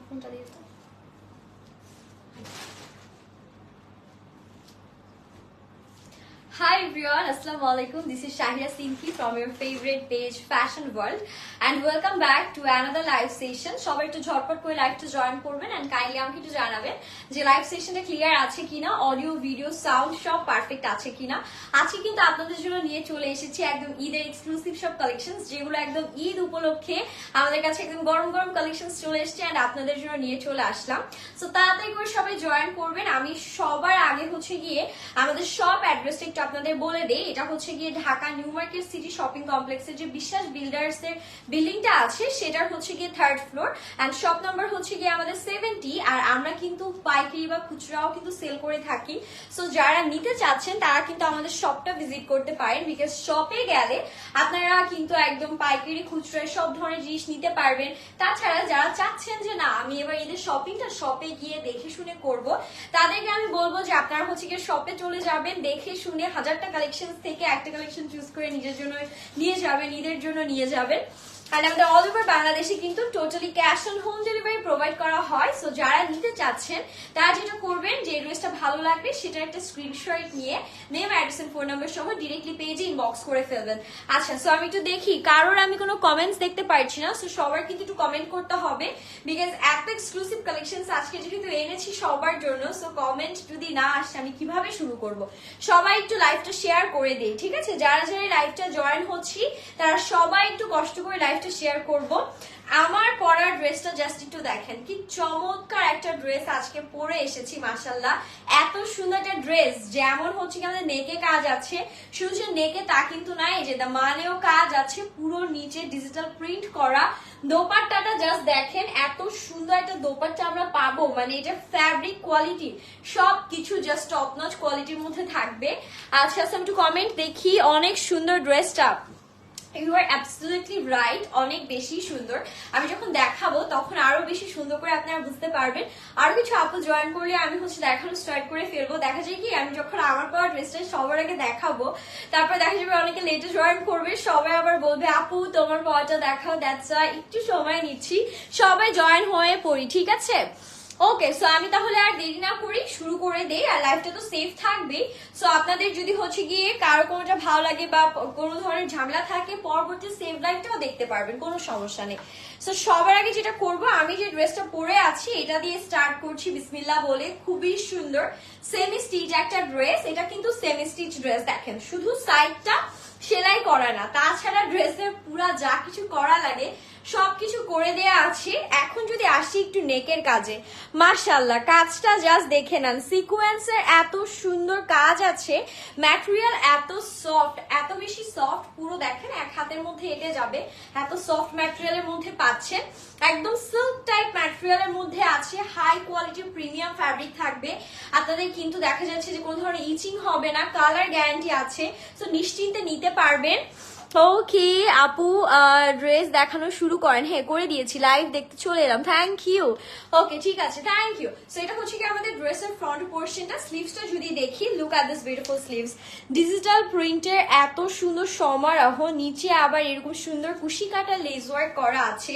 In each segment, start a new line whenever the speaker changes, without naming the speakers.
ফোনটা দিয়ে তো। Hi everyone, Assalamu alaikum. This is Shahira Sinki from your favorite page Fashion World and welcome back to another live session. সবাই একটু ঝটপট করে লাইভটা জয়েন করবেন and kindly আমাকে একটু জানাবেন যে লাইভ সেশনটা ক্লিয়ার আছে কিনা, অডিও ভিডিও সাউন্ড সব পারফেক্ট আছে কিনা। আজকে কিন্তু আপনাদের জন্য নিয়ে চলে এসেছি একদম ঈদের এক্সক্লুসিভ সব কালেকশনস, যেগুলো একদম ঈদ উপলক্ষে আমাদের কাছে একদম গরম গরম কালেকশনস চলে এসেছে and আপনাদের জন্য নিয়ে চলে আসলাম। সো তাড়াতাড়ি করে সবাই জয়েন করবেন। আমি সবার আগে হচ্ছে গিয়ে আমাদের সব অ্যাড্রেসটা একটু আপনাদের বলে দেই। এটা হচ্ছে গিয়ে Dhaka new market city shopping কমপ্লেক্সের যে বিশ্বাস বিল্ডার্স এর বিল্ডিংটা আছে সেটার হচ্ছে গিয়ে 3rd floor and shop number হচ্ছে গিয়ে আমাদের 70। আর আমরা কিন্তু পাইকারি বা খুচরাও কিন্তু সেল করে থাকি। সো যারা নিতে চাচ্ছেন তারা কিন্তু আমাদের শপটা ভিজিট করতে পারেন, বিকজ শপে গেলে আপনারা কিন্তু একদম পাইকারি খুচরা সব ধরনের জিনিস নিতে পারবেন। তাছাড়া যারা চাচ্ছেন যে না আমি এবার ঈদের শপিংটা শপে গিয়ে দেখে শুনে করব, তাদেরকে আমি বলবো যে আপনারা হচ্ছে গিয়ে শপে চলে যাবেন, দেখে শুনে হাজারটা কালেকশন থেকে একটা কালেকশন চুজ করে নিজের জন্য নিয়ে যাবেন, ঈদের জন্য নিয়ে যাবেন। আর আমাদের অল ওভার বাংলাদেশে কিন্তু totally cash on home delivery provide করা হয়। সো যারা নিতে চাচ্ছেন তারা যেটা করবেন, যে ড্রেসটা ভালো লাগবে সেটা একটা স্ক্রিনশট নিয়ে name, address and phone number সহ ডিরেক্টলি পেজে ইনবক্স করে ফেলবেন। আচ্ছা, সো আমি একটু দেখি কারোর আমি কোনো কমেন্টস দেখতে পারছি না। সো সবার কিন্তু একটু কমেন্ট করতে হবে, বিকজ এত এক্সক্লুসিভ কালেকশনস আজকে যেহেতু এনেছি সবার জন্য। সো কমেন্ট যদি না আসে আমি কিভাবে শুরু করব? সবাই একটু লাইভটা শেয়ার করে দেই, ঠিক আছে? যারা যারা লাইভটা জয়েন হচ্ছি তারা সবাই একটু কষ্ট করে লাইভটা শেয়ার করব। আমার পরার ড্রেসটা জাস্ট একটু দেখেন, কি চমৎকার একটা ড্রেস আজকে পরে এসেছি। মাশাআল্লাহ, এত সুন্দর একটা ড্রেস, যেমন হচ্ছে কি আমাদের নেকে কাজ আছে, শুধু যে নেকে তা কিন্তু না, এই যে মানেও কাজ আছে, পুরো নিচে ডিজিটাল প্রিন্ট করা। দোপাট্টাটা জাস্ট দেখেন, এত সুন্দর একটা দোপাট্টা আমরা পাবো, মানে এটা ফ্যাব্রিক কোয়ালিটি সবকিছু জাস্ট টপ নচ কোয়ালিটির মধ্যে থাকবে। আচ্ছা, একটু কমেন্ট দেখি। অনেক সুন্দর ড্রেসটা, ইউ আর অ্যাবসলিউটলি রাইট, অনেক বেশি সুন্দর। আমি যখন দেখাবো তখন আরো বেশি সুন্দর করে আপনারা বুঝতে পারবেন। আরো কিছু আপু জয়েন করলে আমি হচ্ছে দেখানো স্টার্ট করে ফেলবো। দেখা যায় কি, আমি যখন আমার পাওয়া ড্রেসটা সবার আগে দেখাবো, তারপর দেখা যাবে অনেকে লেটে জয়েন করবে, সবাই আবার বলবে আপু তোমার পাওয়াটা দেখাও। দ্যাটস ওয়াই একটু সময় নিচ্ছি, সবাই জয়েন হয়ে পড়ি, ঠিক আছে? ওকে, সো আমি তাহলে আর দেরি না করি, শুরু করে দেই। আর লাইফটা তো সেফ থাকবে। সো আপনাদের যদি হচ্ছে গিয়ে কারো কোনোটা ভালো লাগে বা কোনো ধরনের ঝামেলা থাকে, পরবর্তী সেভ লাইফটাও দেখতে পারবেন, কোনো সমস্যা নেই। সো সবার আগে যেটা করব, আমি যে ড্রেসটা পরে আছি এটা দিয়ে স্টার্ট করছি বিসমিল্লাহ বলে। খুবই সুন্দর সেমি স্টিচ একটা ড্রেস, এটা কিন্তু সেমি স্টিচ ড্রেস। দেখেন, শুধু সাইডটা সেলাই করা না, তাছাড়া ড্রেসের পুরা যা কিছু করা লাগে সবকিছু করে দেয়া আছে। এখন যদি আসি একটু নেকের কাজে, মাশাআল্লাহ কাজটা জাস্ট দেখে নেন, সিকোয়েন্সের এত সুন্দর কাজ আছে, ম্যাটেরিয়াল এত সফট, এত বেশি সফট, পুরো দেখেন এক হাতের মধ্যে এঁটে যাবে, এত সফট ম্যাটেরিয়ালের মধ্যে পাচ্ছেন। একদম সিল্ক টাইপ ম্যাটেরিয়ালের মধ্যে আছে, হাই কোয়ালিটির প্রিমিয়াম ফ্যাব্রিক থাকবে। আপনাদের কিন্তু দেখা যাচ্ছে যে কোনো ধরনের ইচিং হবে না, কালার গ্যারান্টি আছে, তো নিশ্চিন্তে নিতে পারবেন। ওকে আপু, ড্রেস দেখানো শুরু করেন। হ্যাঁ, করে দিয়েছি, লাইভ দেখতে চলে এলাম, থ্যাংক ইউ। ওকে, ঠিক আছে, থ্যাংক ইউ। সো এটা হচ্ছে কি আমাদের ড্রেসের ফ্রন্ট পোর্শনটা। স্লিভসটা যদি দেখি, look at this beautiful sleeves, digital প্রিন্টের এত সুন্দর সমারোহ, নিচে আবার এরকম সুন্দর কুশি কাটা লেস ওয়ার্ক করা আছে।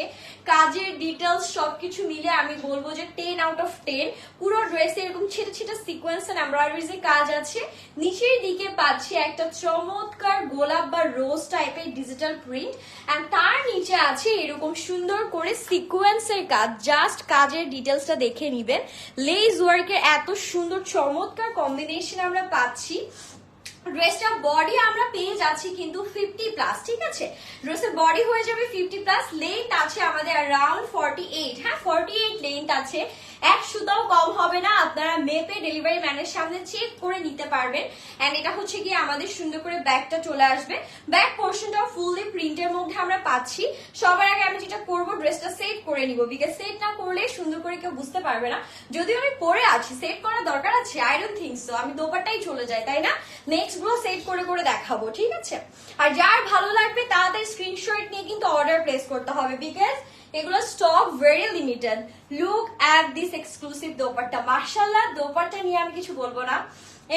কাজের ডিটেলস সবকিছু মিলে আমি বলবো যে 10 আউট অফ 10। পুরো ড্রেসে এরকম ছেটা ছেটা সিকোয়েন্স এন্ড এমব্রয়ডারিজ এর কাজ আছে। নিচের দিকে পাচ্ছি একটা চমৎকার গোলাপ বা রোজ টাইপের ডিজিটাল প্রিন্ট, এন্ড তার নিচে আছে এরকম সুন্দর করে সিকোয়েন্স এর কাজ। জাস্ট কাজের ডিটেলসটা দেখে নিবেন। লেস ওয়ার্কের এত সুন্দর চমৎকার কম্বিনেশন আমরা পাচ্ছি। ড্রেসটা বডি আমরা পেয়ে যাচ্ছি কিন্তু 50+, ঠিক আছে? ড্রেসের বডি হয়ে যাবে 50+, লেন্থ আছে আমাদের अराउंड 48। হ্যাঁ, 48 লেন্থ আছে, এক সুতাও কম হবে না। আপনারা মেপে ডেলিভারি ম্যানের সামনে চেক করে নিতে পারবেন। এন্ড এটা হচ্ছে গিয়ে আমাদের সুন্দর করে ব্যাকটা চলে আসবে। ব্যাক পোর্শনটা ফুললি প্রিন্টের মধ্যে আমরা পাচ্ছি। সবার আগে আমি যেটা করবো, ড্রেসটা সেট করে নিব, বিকজ সেট না করলে সুন্দর করে কেউ বুঝতে পারবে না। যদিও আমি পরে আছি, সেট করার দরকার আছে? I don't think so. আমি দোপাট্টাই চলে যাই, তাই না? নেক্সট গুলো সেট করে করে দেখাবো, ঠিক আছে? আর যার ভালো লাগবে তাদের স্ক্রিনশট নিয়ে কিন্তু অর্ডার প্লেস করতে হবে, বিকজ এগুলো stock very limited. Look at this exclusive dupatta, মাশাআল্লাহ দোপাট্টা নিয়ে আমি কিছু বলবো না,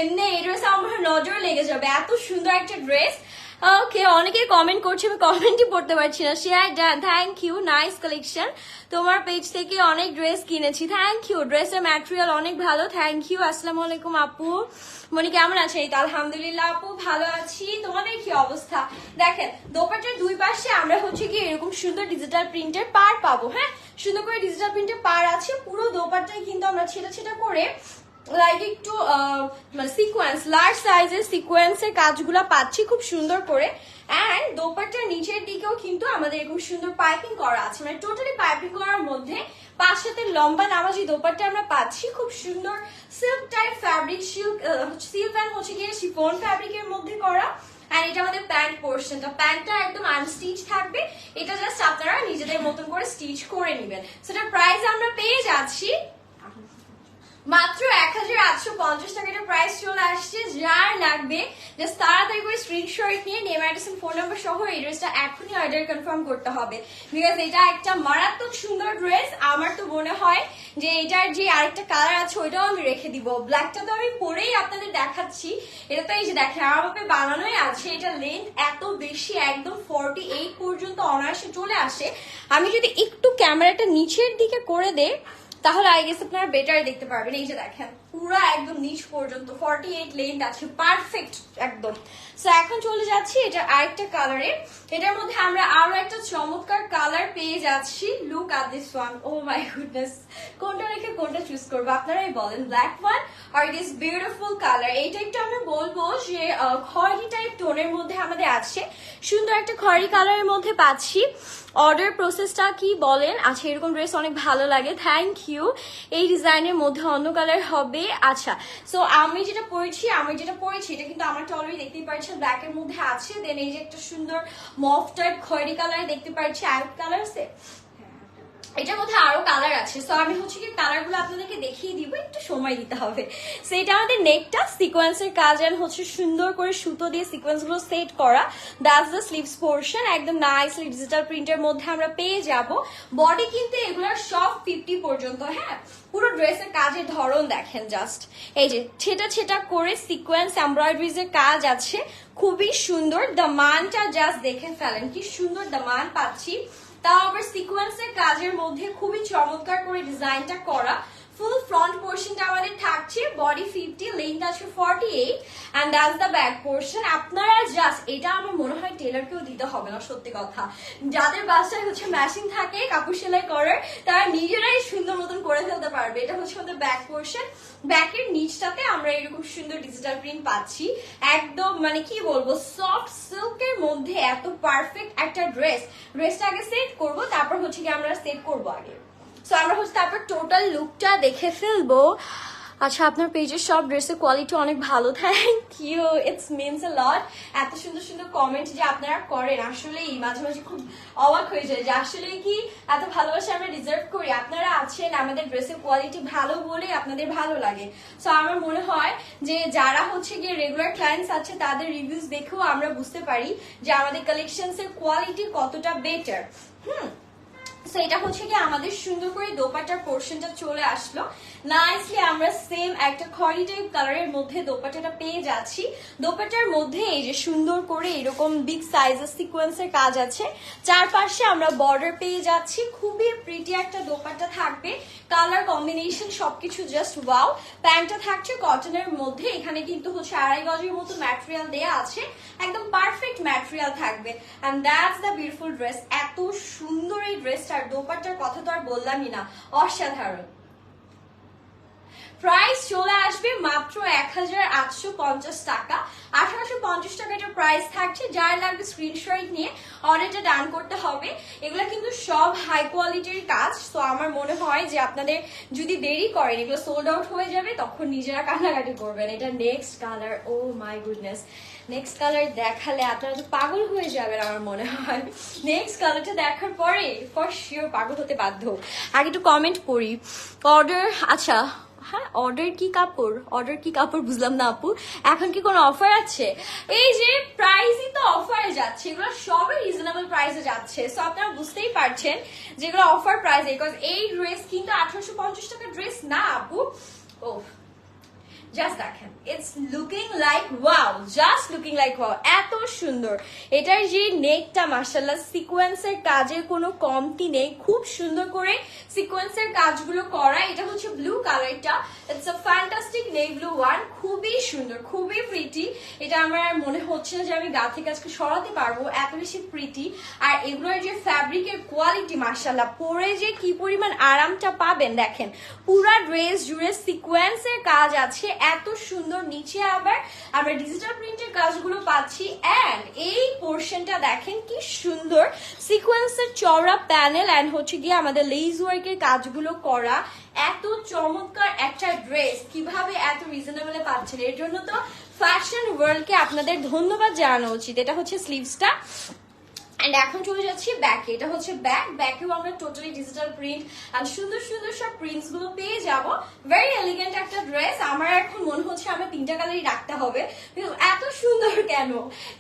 এমনি এই ড্রেসে আমার নজর লেগে যাবে, এত সুন্দর একটা ড্রেস। ওকে, অনেকে কমেন্ট করছে, আমি কমেন্টই পড়তে পারছি না। Share done, thank you, nice collection. তোমার পেজ থেকে অনেক ড্রেস কিনেছি, থ্যাংক ইউ। ড্রেসের ম্যাটেরিয়াল অনেক ভালো, থ্যাংক ইউ। আসসালামু আলাইকুম আপু, মনি কেমন আছে? এই তো আলহামদুলিল্লাহ আপু, ভালো আছি। তোমাদের কি অবস্থা? দেখেন দোপাট্টার দুই পাশে আমরা হচ্ছে কি এরকম সুন্দর ডিজিটাল প্রিন্টের পার পাবো। হ্যাঁ, সুন্দর করে ডিজিটাল প্রিন্টের পার আছে। পুরো দোপাট্টায় কিন্তু আমরা ছেটা ছেটা করে লাইক একটু মানে সিকোয়েন্স, লার্জ সাইজের সিকোয়েন্সের কাজগুলা পাচ্ছি খুব সুন্দর করে। অ্যান্ড দোপাট্টার নিচের দিকেও কিন্তু আমাদের এরকম সুন্দর পাইপিং করা আছে, মানে টোটালি পাইপিং করার মধ্যে 5 হাতের লম্বা নামাজি দোপাট্টা আমরা পাচ্ছি খুব সুন্দর silk type fabric, silk and হচ্ছে গিয়ে শিফন ফ্যাব্রিকের মধ্যে করা। আর এটা আমাদের প্যান্ট পোর্শনটা, প্যান্টটা একদম আনস্টিচ থাকবে, এটা জাস্ট আপনারা নিজেদের মতন করে স্টিচ করে নেবেন। সেটার প্রাইস আমরা পেয়ে যাচ্ছি মাত্র 1850 টাকা। এটা প্রাইস চলে আসছে। যার লাগবে জাস্ট তাড়াতাড়ি করে স্ক্রিনশট নিয়ে নেম, অ্যাড্রেস, ফোন নাম্বার সহ এই ড্রেসটা এখনই অর্ডার কনফার্ম করতে হবে, বিকজ এটা একটা মারাত্মক সুন্দর ড্রেস। আমার তো মনে হয় যে এটার যে আরেকটা কালার আছে ওইটাও আমি রেখে দিব। ব্ল্যাকটা তো আমি পরেই আপনাদের দেখাচ্ছি। এটা তো এই যে দেখেন আমার মাপে বানানোই আছে। এটা লেন্থ এত বেশি, একদম 48 পর্যন্ত অনায়াসে চলে আসে। আমি যদি একটু ক্যামেরাটা নিচের দিকে করে দেই তাহলে আই গেস আপনারা বেটার দেখতে পারবেন। এই যে দেখেন পুরো একদম নিচ পর্যন্ত 48 লেন্থ আছে, পারফেক্ট একদম। সো এখন চলে যাচ্ছি এটা আরেকটা কালারে। এটার মধ্যে আমরা আরো একটা চমৎকার কালার পেয়ে যাচ্ছি। Look at this one, oh my goodness, কোনটা রেখে কোনটা চুজ করবো আপনারাই বলেন। ব্ল্যাক ওয়ান আর দিস বিউটিফুল কালার। এইটা একটু আমরা বলবো যে খয়েরি টাইপ টোনের মধ্যে আমাদের আছে, সুন্দর একটা খয়েরি কালারের মধ্যে পাচ্ছি। অর্ডার প্রসেসটা কি বলেন? আচ্ছা, এরকম ড্রেস অনেক ভালো লাগে, থ্যাংক ইউ। এই ডিজাইনের মধ্যে অন্য কালার হবে? আচ্ছা, সো আমি যেটা পরেছি এটা কিন্তু আমারটা অলরেডি দেখতেই পাচ্ছেন ব্ল্যাক এর মধ্যে আছে। দেন এই যে একটা সুন্দর মফ টাইপ খয়েরি কালার দেখতে পাচ্ছি, আউট কালার সে এটার মধ্যে আরো কালার আছে। সো আমি হচ্ছে কি কালার গুলো আপনাদেরকে দেখিয়ে দিব, একটু সময় দিতে হবে। সো এটা আমাদের নেকটা সিকোয়েন্সের কাজ এন্ড হচ্ছে সুন্দর করে সুতো দিয়ে সিকোয়েন্স গুলো সেট করা। দ্যাটস দ্য স্লিভস পোর্শন, একদম নাইসলি ডিজিটাল প্রিন্টের মধ্যে আমরা পেয়ে যাব। বডি কিন্তু এগুলোর সব 50 পর্যন্ত। হ্যাঁ, পুরো ড্রেসের কাজের ধরন দেখেন জাস্ট, এই যে ছেটা ছেটা করে সিকোয়েন্স এমব্রয়ডারিজ এর কাজ আছে, খুবই সুন্দর। দামানটা জাস্ট দেখে ফেলেন, কি সুন্দর দামান পাচ্ছি, তাও আবার সিকোয়েন্সের কাজের মধ্যে খুবই চমৎকার করে ডিজাইনটা করা। ফুল ফ্রন্ট পোর্শনটা আমাদের থাকছে, বডি 50, লেন্থ আছে 48 and that's the back portion. আপনারা জাস্ট এটা আমার মনে হয় টেলারকেও দিতে হবে না, সত্যি কথা। যাদের বাসায় হচ্ছে ম্যাচিং থাকে কাপড় সেলাই করার, তারা নিজেরাই সুন্দর মতন করে ফেলতে পারবে। এটা হচ্ছে আমাদের ব্যাক পোর্শন। ব্যাকের নিচটাতে আমরা এরকম সুন্দর ডিজিটাল প্রিন্ট পাচ্ছি, একদম মানে কি বলবো সফট সিল্কের মধ্যে এত পারফেক্ট একটা ড্রেসটা আগে সেট করবো, তারপর হচ্ছে কি আমরা সেট করবো আগে। সো আমরা হচ্ছে তারপর টোটাল লুকটা দেখে ফেলবো। আচ্ছা, আপনার পেজের সব ড্রেসের কোয়ালিটি অনেক ভালো, thank you, it's means a lot. এত সুন্দর সুন্দর কমেন্ট যে আপনারা করেন, আসলেই মাঝে মাঝে খুব অবাক হয়ে যায় যে আসলে কি এত ভালোবাসা আমরা ডিজার্ভ করি। আপনারা আছেন, আমাদের ড্রেসের কোয়ালিটি ভালো বলে আপনাদের ভালো লাগে। সো আমার মনে হয় যে যারা হচ্ছে গিয়ে রেগুলার ক্লায়েন্টস আছে তাদের রিভিউজ দেখেও আমরা বুঝতে পারি যে আমাদের কালেকশনস এর কোয়ালিটি কতটা বেটার। সো এটা হচ্ছে কি আমাদের সুন্দর করে দোপাট্টার পোর্শনটা চলে আসলো। নাইসলি আমরা সেম একটা খয়েরি টাইপ কালারের মধ্যে দোপাট্টাটা পেয়ে যাচ্ছি। দোপাট্টার মধ্যে এই যে সুন্দর করে এরকম বিগ সাইজের সিকোয়েন্সের কাজ আছে, চারপাশে আমরা বর্ডার পেয়ে যাচ্ছি। খুবই প্রিটি একটা দোপাট্টা থাকবে, কালার কম্বিনেশন সবকিছু জাস্ট ওয়াও। প্যান্টটা থাকছে কটনের মধ্যে, এখানে কিন্তু হচ্ছে 2.5 গজের মতো ম্যাটেরিয়াল দেয়া আছে, একদম পারফেক্ট ম্যাটেরিয়াল থাকবে। And that's the beautiful dress. এত সুন্দর এই ড্রেসটার দোপাট্টার কথা তো আর বললামই না, অসাধারণ। প্রাইস চলে আসবে মাত্র 1850 টাকা। 1850 টাকা এটা প্রাইস থাকছে। যার লাগবে স্ক্রিনশট নিয়ে অর্ডারটা ডান করতে হবে। এগুলো কিন্তু সব হাই কোয়ালিটির কাজ। তো আমার মনে হয় যে আপনাদের যদি দেরি করেন এগুলো সোল্ড আউট হয়ে যাবে, তখন নিজেরা কান্নাকাটি করবেন। এটা next colour, oh my goodness, next colour দেখালে আপনারা তো পাগল হয়ে যাবেন আমার মনে হয়। নেক্সট কালারটা দেখার পরে ফর শিওর পাগল হতে বাধ্য। আগে একটু কমেন্ট করি অর্ডার। আচ্ছা হ্যাঁ, অর্ডার কি কাপড় বুঝলাম না আপু, এখন কি কোনো অফার আছে? এই যে প্রাইসই তো অফারে যাচ্ছে, এগুলো সবই রিজনেবল প্রাইসে যাচ্ছে। সো আপনারা বুঝতেই পারছেন যেগুলো অফার প্রাইস, বিকজ এই ড্রেস কিন্তু 1850 টাকার ড্রেস না আপু। ও জাস্ট দেখেন, it's looking like wow, just looking like wow, এত সুন্দর। এটার যে নেকটা মাশাআল্লাহ সিকোয়েন্সের কাজের কোনো কমতি নেই, খুব সুন্দর করে সিকোয়েন্সের কাজগুলো করা। এটা হচ্ছে ব্লু কালারটা, it's a fantastic navy blue one, খুবই সুন্দর, খুবই প্রিটি। এটা আমার মনে হচ্ছে না যে আমি গা থেকে আজকে সরাতে পারবো, এত বেশি প্রিটি। আর এগুলোর যে ফ্যাব্রিকের কোয়ালিটি মাশাআল্লাহ, পরে যে কি পরিমাণ আরামটা পাবেন দেখেন। পুরা ড্রেস জুড়ে সিকোয়েন্সের কাজ আছে, এত সুন্দর। নিচে আবার আমরা ডিজিটাল প্রিন্টের কাজগুলো পাচ্ছি। এন্ড এই পোর্শনটা দেখেন কি সুন্দর, সিকোয়েন্সের চওড়া প্যানেল এন্ড হচ্ছে গিয়ে আমাদের লেস ওয়ার্কের কাজগুলো করা। এত চমৎকার একটা ড্রেস কিভাবে এত রিজনেবলে পাচ্ছেন, এর জন্য তো ফ্যাশন ওয়ার্ল্ডকে আপনাদের ধন্যবাদ জানানো উচিত। এটা হচ্ছে স্লিভসটা। এন্ড এখন চলে যাচ্ছি ব্যাকে। এটা হচ্ছে ব্যাকেও আমরা টোটালি ডিজিটাল প্রিন্ট আর সুন্দর সুন্দর সব প্রিন্টস গুলো পেয়ে যাব। ভেরি এলিগেন্ট একটা ড্রেস। আমার এখন মনে হচ্ছে আমার 3টা কালারই রাখতে হবে, এত সুন্দর কেন।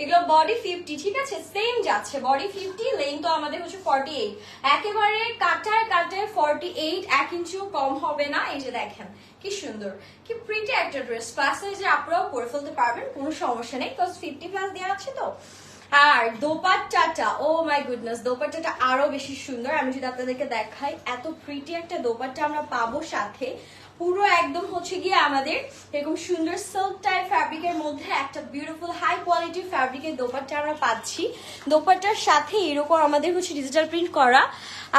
এগুলো বডি 50, ঠিক আছে, সেম যাচ্ছে বডি 50, লেন্থ তো আমাদের হচ্ছে 48, একেবারে কাটায় কাটায় 48, 1 ইঞ্চিও কম হবে না। এই যে দেখেন কি সুন্দর, কি প্রিটি একটা ড্রেস। প্লাস সাইজে আপনারাও পরে ফেলতে পারবেন, কোনো সমস্যা নেই, বিকজ 50+ দেওয়া আছে তো। আর দোপাট্টাটা, ও মাই গুডনেস, দোপাট্টাটা আরো বেশি সুন্দর। আমি যদি আপনাদেরকে দেখাই, এত প্রিটি একটা দোপাট্টা আমরা পাবো সাথে। পুরো একদম হচ্ছে গিয়ে আমাদের এরকম সুন্দর সিল্ক টাইপ ফ্যাব্রিকের মধ্যে একটা বিউটিফুল হাই কোয়ালিটির ফ্যাব্রিকের দোপাট্টা আমরা পাচ্ছি। দোপাট্টার সাথে এরকম আমাদের হচ্ছে ডিজিটাল প্রিন্ট করা।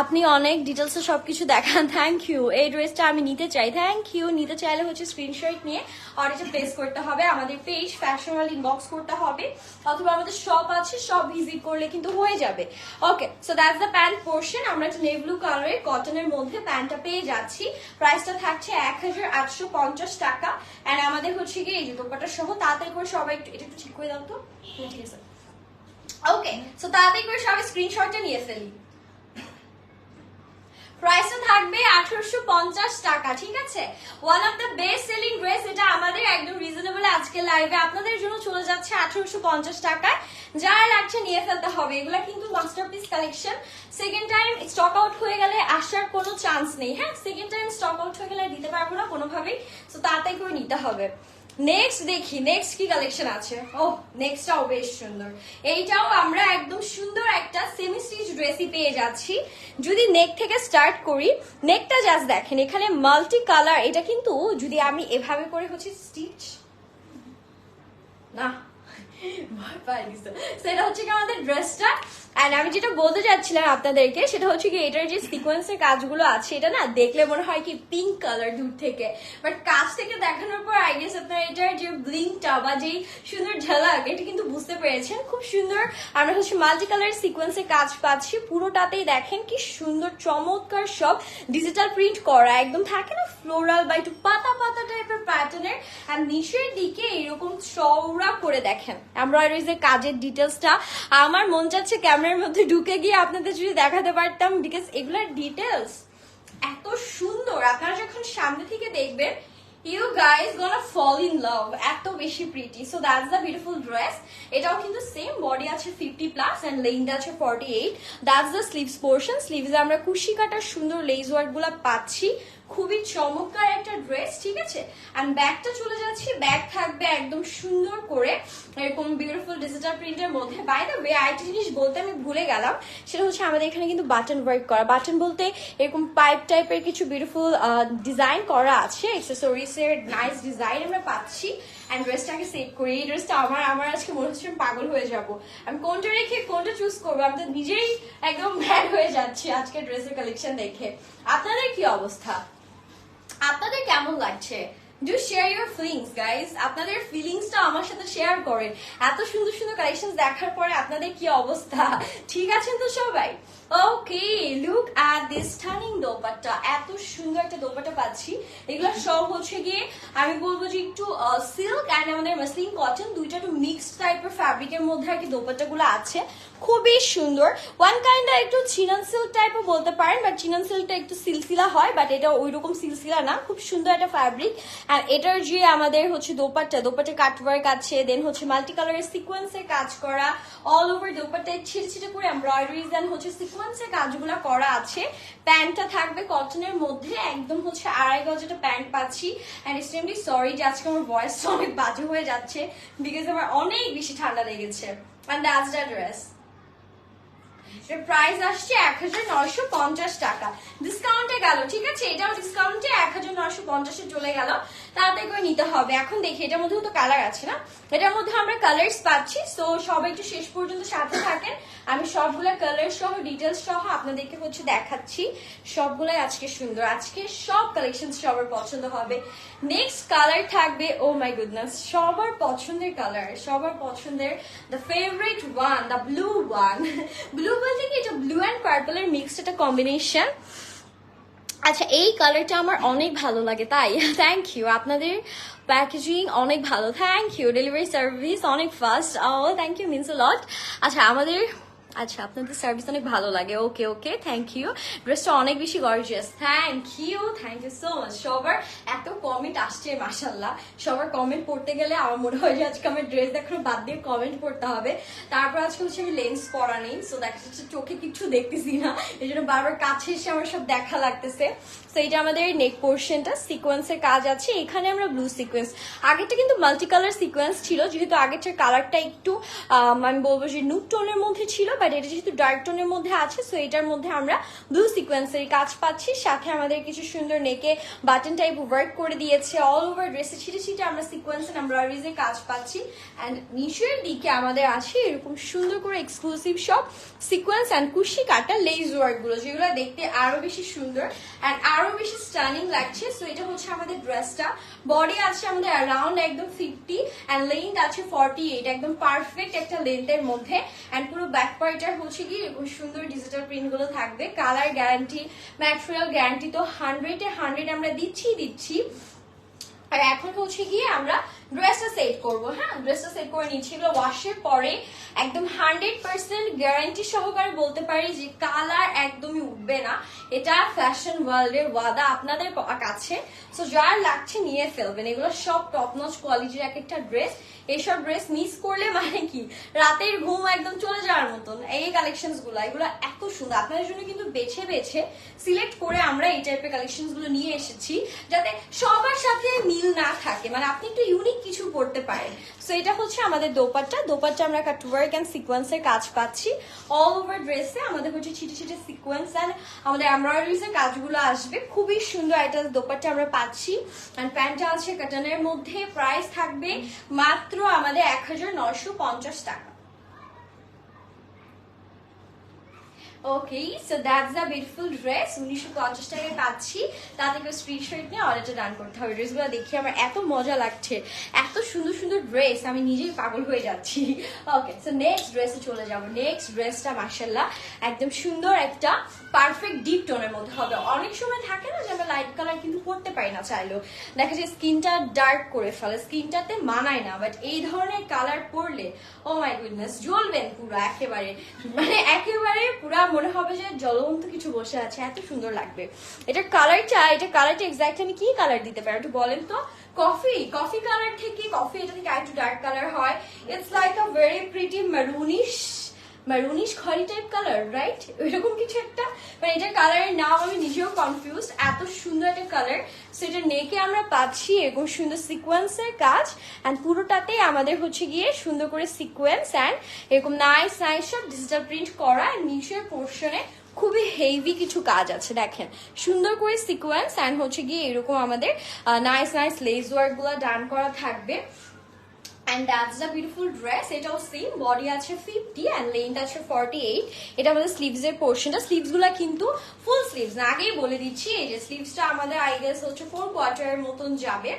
আপনি অনেক ডিটেলসে সবকিছু দেখান, থ্যাংক ইউ। এই ড্রেসটা আমি নিতে চাই, থ্যাংক ইউ। নিতে চাইলে হচ্ছে স্ক্রিনশট নিয়ে অর্ডারটা প্লেস করতে হবে, আমাদের পেজ ফ্যাশনাল ইনবক্স করতে হবে, অথবা আমাদের শপ আছে, শপ ভিজিট করলে কিন্তু হয়ে যাবে। Okay, so that's the pant portion. আমরা একটা নেভি ব্লু কালারের কটনের মধ্যে প্যান্টটা পেয়ে যাচ্ছি। প্রাইসটা থাকছে 1850 টাকা। এন্ড আমাদের হচ্ছে গিয়ে এই যে দোপাট্টা সহ। তাড়াতাড়ি করে সবাই এটা একটু ঠিক করে দাও তো, ঠিক আছে। ওকে, সো তাড়াতাড়ি করে সবাই স্ক্রিনশটটা নিয়ে ফেলি। প্রাইসটা থাকবে 1850 টাকা, ঠিক আছে। One of the best selling dress. এটা আমাদের একদম রিজনেবল আজকে লাইভে আপনাদের জন্য চলে যাচ্ছে 1850 টাকায়। যারা লাগছে নিয়ে ফেলতে হবে। এগুলা কিন্তু masterpiece collection. Second time stock out হয়ে গেলে আসার কোনো চান্স নেই। হ্যাঁ, সেকেন্ড টাইম স্টক আউট হয়ে গেলে দিতে পারবো না কোনোভাবেই, তো তাড়াতাড়ি করে নিতে হবে। নেক্সট দেখি, নেক্সট কি কালেকশন আছে। ওহ, নেক্সটটাও বেশ সুন্দর। এইটাও আমরা একদম সুন্দর একটা সেমি স্টিচ ড্রেসই পেয়ে যাচ্ছি। যদি নেক থেকে স্টার্ট করি, নেকটা জাস্ট দেখেন, এখানে মাল্টি কালার। এটা কিন্তু যদি আমি এভাবে করে হচ্ছে স্টিচ না, সেটা হচ্ছে কি আমাদের ড্রেসটা। এন্ড আমি যেটা বলতে চাচ্ছিলাম আপনাদেরকে, সেটা হচ্ছে কি এটার যে সিকোয়েন্সের কাজগুলো আছে, এটা না দেখলে মনে হয় কি পিঙ্ক কালার দূর থেকে, বাট কাছ থেকে দেখানোর পর আই গেস আপনারা এটার যে ব্লিংটা বা যেই সুন্দর ঝলক, এটা কিন্তু বুঝতে পেরেছেন। খুব সুন্দর আমরা হচ্ছে মাল্টি কালার সিকোয়েন্সের কাজ পাচ্ছি। পুরোটাতেই দেখেন কি সুন্দর চমৎকার সব ডিজিটাল প্রিন্ট করা, একদম থাকে না ফ্লোরাল বা একটু পাতা পাতা টাইপের প্যাটার্নের। আর নিচের দিকে এরকম চওড়া করে দেখেন এমব্রয়ডারিজ এর কাজের ডিটেলসটা। আমার মন চাচ্ছে ক্যামেরার মধ্যে ঢুকে গিয়ে আপনাদের যদি দেখাতে পারতাম, বিকজ এগুলোর ডিটেলস এত সুন্দর। আপনারা যখন সামনে থেকে দেখবেন, you guys gonna fall in love, এত বেশি pretty. So that's the beautiful dress. এটাও কিন্তু সেম বডি আছে 50+ এন্ড লেন্থ আছে 48। That's the sleeves portion. স্লিভসে আমরা কুশি কাটার সুন্দর লেস ওয়ার্ক গুলা পাচ্ছি। খুবই চমৎকার একটা ড্রেস, ঠিক আছে। এন্ড ব্যাগটা চলে যাচ্ছি, ব্যাগ থাকবে একদম সুন্দর করে এরকম বিউটিফুল ডিজিটাল প্রিন্টের মধ্যে। বাই দ্য ওয়ে আরেকটা জিনিস বলতে আমি ভুলে গেলাম, সেটা হচ্ছে আমাদের এখানে কিন্তু বাটন ওয়ার্ক করা। বাটন বলতে এরকম পাইপ টাইপের কিছু বিউটিফুল ডিজাইন করা আছে, অ্যাক্সেসরিজ এর নাইস ডিজাইন আমরা পাচ্ছি। এন্ড ড্রেসটাকে সেট করি। এই ড্রেসটা আমার আজকে মনে হচ্ছে পাগল হয়ে যাব। আমি কোনটা রেখে কোনটা চুজ করবো, আমি তো নিজেই একদম ম্যাড হয়ে যাচ্ছি আজকে ড্রেসের কালেকশন দেখে। আপনাদের কি অবস্থা, আপনাদের কেমন লাগছে? Do share your feelings guys. আপনাদের ফিলিংসটা আমার সাথে শেয়ার করেন। এত সুন্দর সুন্দর কালেকশন দেখার পরে আপনাদের কি অবস্থা, ঠিক আছেন তো সবাই? Okay, look at this stunning dupatta. এত সুন্দর একটা দোপাট্টা পাচ্ছি। এগুলো সব হচ্ছে গিয়ে আমি বলবো যে একটু সিল্ক অ্যান্ড আমাদের মাসলিন কটন, দুইটা একটু মিক্সড টাইপের ফ্যাব্রিকের মধ্যে আর কি দোপাট্টাগুলো আছে। খুবই সুন্দর। ওয়ান কাইন্ড একটু চিনন সিল্ক টাইপও বলতে পারেন, বাট চিনন সিল্কটা একটু সিলসিলা হয়, বাট এটা ওই রকম সিলসিলা না। খুব সুন্দর একটা ফ্যাব্রিক আর এটার যে আমাদের হচ্ছে দোপাট্টা কাটওয়ার্ক আছে, দেন হচ্ছে মাল্টি কালারের সিকোয়েন্সের কাজ করা, অল ওভার দোপাট্টায় ছিটে ছিটে করে এমব্রয়ডারিজ দেন হচ্ছে সিকোয়েন্সের কাজগুলো করা আছে। প্যান্টটা থাকবে কটনের মধ্যে, একদম হচ্ছে 2.5 গজ প্যান্ট পাচ্ছি। অ্যান্ড এক্সট্রিমলি সরি যে আজকে আমার ভয়েসটা অনেক বাজে হয়ে যাচ্ছে, বিকজ আমার অনেক বেশি ঠান্ডা লেগেছে। And that's the dress. Price আসছে 1950 টাকা, ডিসকাউন্টে গেল, ঠিক আছে, এটাও ডিসকাউন্টে 1950 চলে গেল, তাড়াতাড়ি করে নিতে হবে। এখন দেখি এটার মধ্যেও তো কালার আছে না, এটার মধ্যে আমরা কালার্স পাচ্ছি। সো সবাই একটু শেষ পর্যন্ত সাথে থাকেন, আমি সবগুলা কালার সহ ডিটেলস সহ আপনাদেরকে হচ্ছে দেখাচ্ছি। সবগুলাই আজকে সুন্দর, আজকে সব কালেকশন সবার পছন্দ হবে। নেক্সট কালার থাকবে, ও মাই গুডনেস, সবার পছন্দের কালার, সবার পছন্দের the favourite one, the blue one. Blue বলতে কি এটা ব্লু অ্যান্ড পার্পলের মিক্সড একটা কম্বিনেশন। আচ্ছা, এই কালারটা আমার অনেক ভালো লাগে, তাই থ্যাংক ইউ। আপনাদের প্যাকেজিং অনেক ভালো, থ্যাংক ইউ। ডেলিভারি সার্ভিস অনেক ফাস্ট, oh thank you, means a lot. আচ্ছা আপনাদের সার্ভিস অনেক ভালো লাগে, ওকে ওকে, থ্যাংক ইউ। ড্রেসটা অনেক বেশি gorgeous, thank you so much. সবার এত কমেন্ট আসছে মাশাল্লাহ, সবার কমেন্ট পড়তে গেলে আমার মনে হয় যে আজকে আমার ড্রেস দেখানো বাদ দিয়ে কমেন্ট পড়তে হবে। তারপর আজকে হচ্ছে আমি লেন্স পরা নেই, সো দেখা যাচ্ছে চোখে কিছু দেখতেছি না, এই জন্য বারবার কাছে এসে আমার সব দেখা লাগতেছে। সো এটা আমাদের নেক পোর্শনটা সিকোয়েন্সের কাজ আছে, এখানে আমরা ব্লু সিকোয়েন্স, আগেরটা কিন্তু মাল্টি কালার সিকোয়েন্স ছিল, যেহেতু আগেরটার কালারটা একটু আমি বলবো যে নুড টোনের মধ্যে ছিল, বাট এটা যেহেতু ডার্ক টোনের মধ্যে আছে, সো এটার মধ্যে আমরা ব্লু সিকোয়েন্সের কাজ পাচ্ছি। সাথে আমাদের কিছু সুন্দর নেকে বাটন টাইপ ওয়ার্ক করে দিয়েছে, অল ওভার ড্রেসে ছিটে ছিটে আমরা সিকোয়েন্স এন্ড এমব্রয়ডারিজের কাজ পাচ্ছি। অ্যান্ড নিচের দিকে আমাদের আছে এরকম সুন্দর করে এক্সক্লুসিভ সব সিকোয়েন্স অ্যান্ড কুশি কাটা লেজ ওয়ার্ক গুলো, যেগুলো দেখতে আরো বেশি সুন্দর অ্যান্ড আরো বেশি স্টানিং লাগছে। সো এটা হচ্ছে আমাদের ড্রেসটা, বডি আছে আমাদের অ্যারাউন্ড একদম 50 অ্যান্ড লেন্থ আছে 48, একদম পারফেক্ট একটা লেন্থের মধ্যে। অ্যান্ড পুরো ব্যাক পার্টটার হচ্ছে কি এরকম সুন্দর ডিজিটাল প্রিন্ট গুলো থাকবে, কালার গ্যারান্টি, ম্যাটেরিয়াল গ্যারান্টি তো 100-এ 100 আমরা দিচ্ছি। আর এখন হচ্ছে গিয়ে আমরা ড্রেসটা সেট করবো। হ্যাঁ, ড্রেসটা সেট করে নিচ্ছি, এগুলো ওয়াশের পরে একদম 100% গ্যারান্টি সহকারে বলতে পারি যে কালার একদমই উঠবে না, এটা ফ্যাশন ওয়ার্ল্ডের ওয়াদা আপনাদের কাছে। সো যার লাগছে নিয়ে ফেলবেন, এগুলো সব টপ নচ কোয়ালিটির এক একটা ড্রেস। এইসব ড্রেস মিস করলে মানে কি রাতের ঘুম একদম চলে যাওয়ার মতন। এই কালেকশন গুলো, এগুলো এত সুন্দর, আপনাদের জন্য কিন্তু বেছে বেছে সিলেক্ট করে আমরা এই টাইপের কালেকশন গুলো নিয়ে এসেছি, যাতে সবার সাথে মিল না থাকে, মানে আপনি একটু ইউনিক কিছু পড়তে পারেন। সো এটা হচ্ছে আমাদের দোপাট্টা আমরা কাটওয়ার্ক এন্ড সিকোয়েন্সের কাজ পাচ্ছি। অল ওভার ড্রেসে আমাদের হচ্ছে ছিটে ছিটে সিকোয়েন্স এন্ড আমাদের এমব্রয়ডারিজ এর কাজগুলো আসবে, খুবই সুন্দর একটা দোপাট্টা আমরা পাচ্ছি। এন্ড প্যান্টটা আছে কটনের মধ্যে, প্রাইস থাকবে মাত্র আমাদের 1950 টাকা। Okay, so that's the beautiful dress, 1950 টাকায় পাচ্ছি। তা থেকে স্ক্রিনশট নিয়ে অর্ডারটা ডান করতে হবে। ড্রেসগুলো দেখে আমার এত মজা লাগছে, এত সুন্দর সুন্দর ড্রেস, আমি নিজেই পাগল হয়ে যাচ্ছি। ওকে, সো নেক্সট ড্রেসে চলে যাবো। নেক্সট ড্রেসটা মাশাআল্লাহ একদম সুন্দর একটা পারফেক্ট ডিপ টোনের মধ্যে হবে। অনেক সময় থাকে না যে আমরা লাইট কালার কিন্তু পরতে পারি না চাইলেও, দেখা যায় স্কিনটা ডার্ক করে ফেলে, স্কিনটাতে মানায় না, বাট এই ধরনের কালার পরলে ও মাই গুডনেস জ্বলবেন পুরো, একেবারে মানে একেবারে পুরা মনে হবে যে জ্বলন্ত কিছু বসে আছে, এত সুন্দর লাগবে। এটা কালারটা এক্স্যাক্ট আমি কি কালার দিতে পারি একটু বলেন তো? কফি কালার থেকে, কফি এটা থেকে একটু ডার্ক কালার হয়, it's like a very pretty maroonish খয়েরি টাইপ কালার, রাইট? এরকম কিছু একটা, মানে এটার কালারের নাম আমি নিজেও কনফিউজ, এত সুন্দর একটা কালার। সো এটা নেকে আমরা পাচ্ছি এরকম সুন্দর সিকোয়েন্সের কাজ, অ্যান্ড পুরোটাতে আমাদের হচ্ছে গিয়ে সুন্দর করে সিকোয়েন্স অ্যান্ড এরকম নাইস সব ডিজিটাল প্রিন্ট করা। নিচের পোর্শনে খুবই হেভি কিছু কাজ আছে, দেখেন সুন্দর করে সিকোয়েন্স অ্যান্ড হচ্ছে গিয়ে এরকম আমাদের নাইস লেস ওয়ার্ক গুলো ডান করা থাকবে। And that's the beautiful dress. এটাও সেম, বডি আছে 50 and লেন্থ আছে 48। এটা আমাদের স্লিভস এর পোর্শনটা, স্লিভস গুলা কিন্তু ফুল স্লিভস না, আগেই বলে দিচ্ছি। এই যে স্লিভসটা আমাদের আই গেস হচ্ছে 4 কোয়ার্টারের মতন যাবে।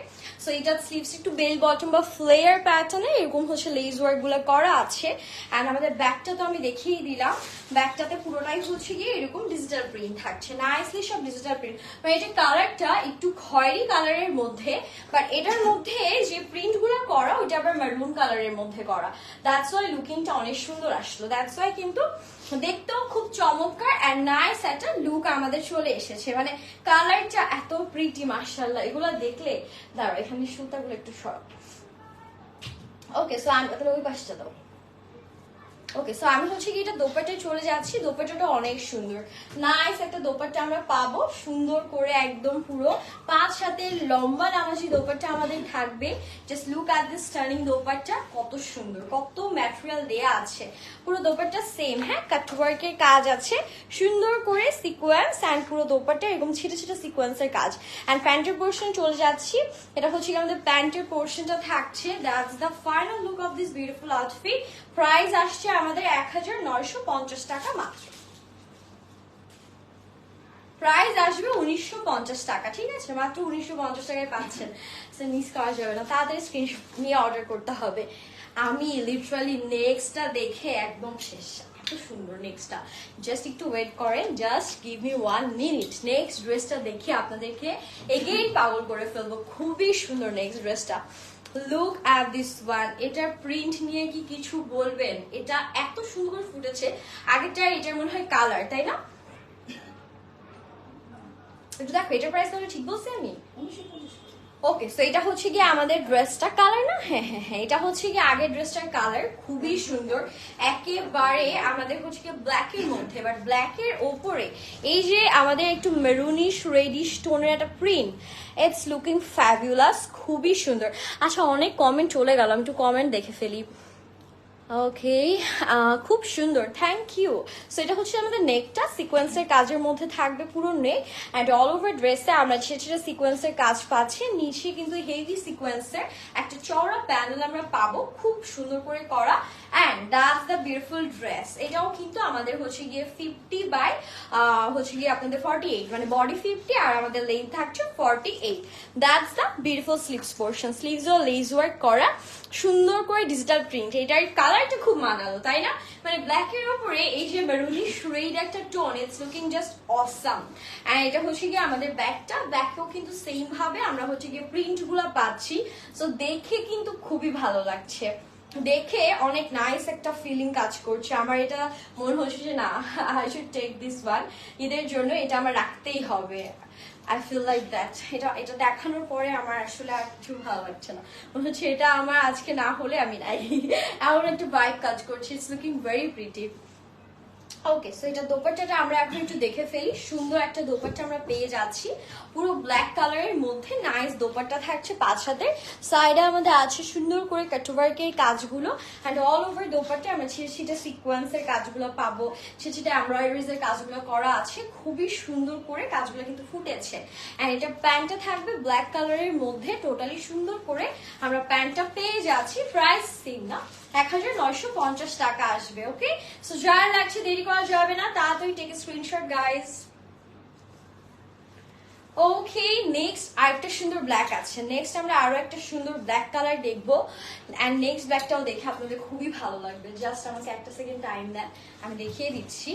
সো এটা স্লিভস একটু বেল বটম বা ফ্লেয়ার প্যাটার্নে এরকম হচ্ছে লেস ওয়ার্ক গুলো করা আছে। এন্ড আমাদের ব্যাকটা তো আমি দেখিয়ে দিলাম, ব্যাকটাতে পুরোটাই হচ্ছে গিয়ে এরকম ডিজিটাল প্রিন্ট থাকছে, নাইসলি সব ডিজিটাল প্রিন্ট। মানে এটা কালারটা একটু খয়েরি কালারের মধ্যে, বাট এটার মধ্যে যে প্রিন্ট গুলো করা ওইটা আবার মেরুন কালারের মধ্যে করা, দ্যাটস ওয়াই লুকিংটা অনেক সুন্দর আসলো, দ্যাটস ওয়াই কিন্তু দেখতেও খুব চমৎকার এন্ড নাইস একটা লুক আমাদের চলে এসেছে। মানে কালারটা এত প্রিটি মাশাআল্লাহ, এগুলো দেখলে দাঁড়াও এখানে সুতাগুলো একটু সরাও। ওকে সো আমি তাহলে ওই পাশটা দাও। ওকে সো আমি হচ্ছে কি এটা দোপাট্টায় চলে যাচ্ছি। দোপাট্টাটা অনেক সুন্দর, নাইস একটা দোপাট্টা আমরা পাবো সুন্দর করে, একদম পুরো 5 হাতের লম্বা নামাজি দোপাট্টা আমাদের থাকবে। Just look at this stunning dupatta, কত সুন্দর, কত ম্যাটেরিয়াল দেয়া আছে। পুরো দোপাট্টা সেম, হ্যাঁ কাটওয়ার্কের কাজ আছে, সুন্দর করে সিকোয়েন্স অ্যান্ড পুরো দোপাট্টা এরকম ছিটে ছিটে সিকোয়েন্সের কাজ। অ্যান্ড প্যান্টের পোর্শন চলে যাচ্ছি, এটা হচ্ছে কি আমাদের প্যান্টের পোর্শনটা থাকছে। That's the final look of this beautiful outfit. Price আসছে আমাদের 1950 টাকা মাত্র, প্রাইস আসবে 1950 টাকা, ঠিক আছে? মাত্র 1950 টাকায় পাচ্ছেন, মিস করা যাবে না, তাড়াতাড়ি স্ক্রিনশট নিয়ে অর্ডার করতে হবে। আমি লিটারালি নেক্সটটা দেখে একদম শেষ, এত সুন্দর নেক্সটটা, জাস্ট একটু ওয়েট করেন, just give me 1 minute. Next ড্রেসটা দেখে আপনাদেরকে এগেইন পাগল করে ফেলবো, খুবই সুন্দর নেক্সট ড্রেসটা। লুক অ্যাট দিস ওয়ান, এটার প্রিন্ট নিয়ে কি কিছু বলবেন? এটা এত সুন্দর ফুটেছে, আগেরটা এটার মনে হয় কালার, তাই না? একটু দেখো এটার প্রাইস তাহলে ঠিক বলছি আমি? ওকে সো এটা হচ্ছে গিয়ে আমাদের ড্রেসটা কালার না, হ্যাঁ হ্যাঁ হ্যাঁ, এটা হচ্ছে গিয়ে আগের ড্রেসটার কালার, খুবই সুন্দর একেবারে আমাদের হচ্ছে গিয়ে ব্ল্যাকের মধ্যে, বাট ব্ল্যাকের ওপরে এই যে আমাদের একটু মেরুনিশ রেডিশ টোনের একটা প্রিন্ট, ইটস লুকিং ফ্যাবুলাস, খুবই সুন্দর। আচ্ছা অনেক কমেন্ট চলে গেল, আমি একটু কমেন্ট দেখে ফেলি। ওকে খুব সুন্দর, থ্যাংক ইউ। সো এটা হচ্ছে আমাদের নেকটা সিকোয়েন্সের কাজের মধ্যে থাকবে পুরো নেক, অ্যান্ড অল ওভার ড্রেসে আমরা ছেড়ে সিকোয়েন্সের কাজ পাচ্ছি, নিচে কিন্তু হেভি সিকোয়েন্সের একটা চওড়া প্যানেল আমরা পাবো, খুব সুন্দর করে করা। And that's the beautiful dress. এটাও কিন্তু আমাদের হচ্ছে গিয়ে 50 বাই হচ্ছে গিয়ে আপনাদের 48, মানে বডি 50 আর আমাদের লেন্থ থাকছে 48। That's the beautiful sleeves portion, স্লিভসও লেজ ওয়ার্ক করা, সুন্দর করে ডিজিটাল প্রিন্ট। এটার কালারটা খুব মানালো, তাই না? মানে ব্ল্যাকের উপরে এই যে মেরুনিশ রেড একটা tone, it's looking just awesome. And এটা হচ্ছে গিয়ে আমাদের ব্যাকটা, ব্যাকেও কিন্তু সেম ভাবে আমরা হচ্ছে গিয়ে প্রিন্ট গুলা পাচ্ছি। সো দেখে কিন্তু খুবই ভালো লাগছে, দেখে অনেক নাইস একটা ফিলিং কাজ করছে। আমার এটা মনে হচ্ছে যে না, I should take this one, ঈদের জন্য এটা আমার রাখতেই হবে। আই ফিল লাইক দ্যাট, এটা দেখানোর পরে আমার আসলে আর কিছু ভালো লাগছে না, মনে হচ্ছে এটা আমার আজকে না হলে আমি নাই, এমন একটা ভাইব কাজ করছে। It's looking very pretty. Okay so এটা দোপাট্টাটা আমরা এখন একটু দেখে ফেলি। সুন্দর একটা দোপাট্টা আমরা পেয়ে যাচ্ছি, পুরো ব্ল্যাক কালারের মধ্যে নাইস দোপাট্টা থাকছে 5 হাতের। সাইডে আমাদের আছে সুন্দর করে কাটওয়ার্কের কাজগুলো, অ্যান্ড অল ওভার দোপাট্টা আমরা ছিটে সিকোয়েন্সের কাজগুলো পাবো, ছিটে এমব্রয়ডারিজ এর কাজগুলো করা আছে, খুবই সুন্দর করে কাজগুলো কিন্তু ফুটেছে। অ্যান্ড এটা প্যান্টটা থাকবে ব্ল্যাক কালারের মধ্যে, টোটালি সুন্দর করে আমরা প্যান্টটা পেয়ে যাচ্ছি। প্রাইস সেম না, 1950 টাকা আসবে। ওকে সো যার লাগছে দেরি করা যাবে না, তাড়াতাড়ি take screenshot guys. Okay next আরেকটা সুন্দর ব্ল্যাক আছে, নেক্সট আমরা আরো একটা সুন্দর ব্ল্যাক কালার দেখবো, এন্ড নেক্সট ব্ল্যাকটাও দেখে আপনাদের খুবই ভালো লাগবে। জাস্ট আমাকে একটা সেকেন্ড টাইম দেন, আমি দেখিয়ে দিচ্ছি।